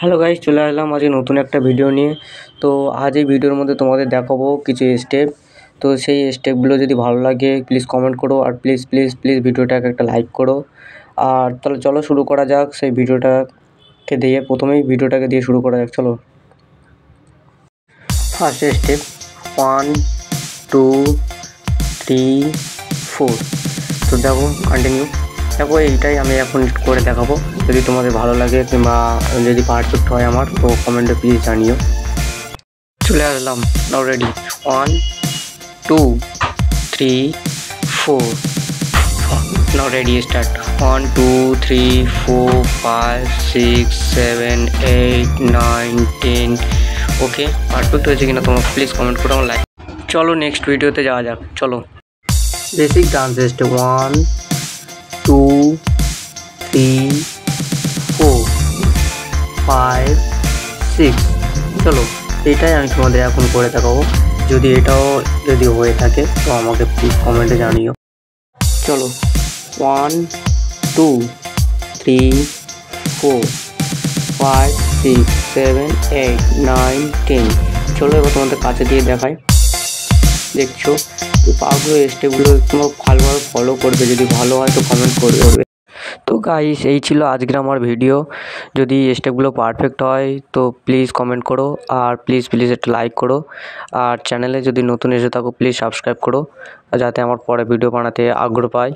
Hello guys, চলে আসলাম আজকে নতুন একটা ভিডিও নিয়ে। তো আজ এই ভিডিওর মধ্যে তোমাদের দেখাবো কিছু স্টেপ। তো সেই স্টেপগুলো যদি ভালো লাগে প্লিজ কমেন্ট করো, আর প্লিজ প্লিজ প্লিজ ভিডিওটাকে একটা লাইক করো। আর তাহলে চলো শুরু করা যাক সেই ভিডিওটাকে দিয়ে। প্রথমেই ভিডিওটাকে দিয়ে শুরু করা যাক, চলো। First step 1 2 3 4। তো দেখো কন্টিনিউ। দেখো এইটাই আমি এখন করে দেখাবো। যদি তোমাদের ভালো লাগে কিংবা যদি পারফেক্ট হয় আমার, তো কমেন্টে প্লিজ জানিও। চলে আসলাম, নাও রেডি। 1 2 3 4। নাও রেডি, স্টার্ট। 1 2 3 4 5 6 7 8 9 10। ওকে, পারফেক্ট হয়েছে কিনা তোমরা প্লিজ কমেন্ট করো, আমার লাইক। চলো নেক্সট ভিডিওতে যাওয়া যাক, চলো। Basic dance step 1 2 3 4 5 6। চলো এটাই আমি তোমাদের এখন করে দেখাবো। যদি এটাও হয়ে থাকে তো আমাকে প্লিজ কমেন্টে জানিও। চলো 1 2 3 4 5 6 7 8 9 10। চলো এবার তোমাদের কাছে দিয়ে দেখাই। দেখছো এই পাগুলো স্টেপগুলো তোমরা ভালোভাবে ফলো করবে, যদি ভালো হয় তো কমেন্ট করবে। তো গাইস এই ছিল আজকের আমার ভিডিও। যদি স্টেপগুলো পারফেক্ট হয় তো প্লিজ কমেন্ট করো, আর প্লিজ প্লিজ একটা লাইক করো। আর চ্যানেলে যদি নতুন এসে থাকো প্লিজ সাবস্ক্রাইব করো, যাতে আমার পরে ভিডিও বানাতে আগ্রহ পাই।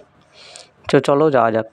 চলো যাওয়া যাক।